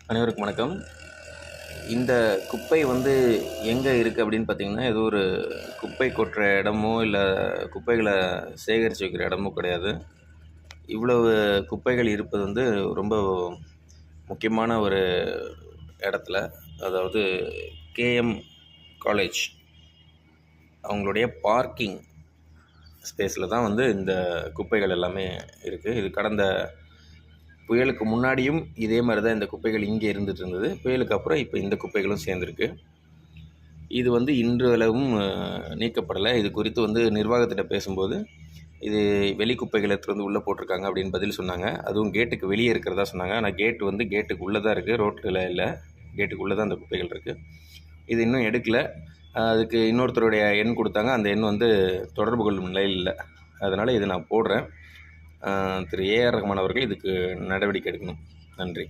அனைவருக்கும் வணக்கம். இந்த குப்பை எங்கே இருக்குது அப்படின்னு பார்த்தீங்கன்னா, ஏதோ ஒரு குப்பை கொட்டுற இடமோ, இல்லை குப்பைகளை சேகரித்து வைக்கிற இடமோ கிடையாது. இவ்வளவு குப்பைகள் இருப்பது ரொம்ப முக்கியமான ஒரு இடத்துல, அதாவது கேஎம் காலேஜ் அவங்களுடைய பார்க்கிங் ஸ்பேஸில் தான் இந்த குப்பைகள் எல்லாமே இருக்குது. இது கடந்த புயலுக்கு முன்னாடியும் இதே மாதிரி தான் இந்த குப்பைகள் இங்கே இருந்துகிட்டு இருந்தது. புயலுக்கு அப்புறம் இப்போ இந்த குப்பைகளும் சேர்ந்துருக்கு. இது இன்று அளவும் நீக்கப்படலை. இது குறித்து நிர்வாகத்திட்ட பேசும்போது, இது வெளி குப்பைகள் எடுத்துகிட்டு உள்ளே போட்டிருக்காங்க அப்படின்னு பதில் சொன்னாங்க. அதுவும் கேட்டுக்கு வெளியே இருக்கிறதா சொன்னாங்க. ஆனால் கேட்டுக்கு உள்ளே தான் இருக்குது, ரோட்டில் இல்லை. கேட்டுக்கு உள்ளே தான் அந்த குப்பைகள் இருக்குது. இது இன்னும் எடுக்கலை. அதுக்கு இன்னொருத்தருடைய எண் கொடுத்தாங்க. அந்த எண் தொடர்பு கொள்ளும் நிலையில் இல்லை. அதனால் இதை நான் போடுறேன். திரு ஏஆர் ரஹ்மான் அவர்கள் இதுக்கு நடவடிக்கை எடுக்கணும். நன்றி.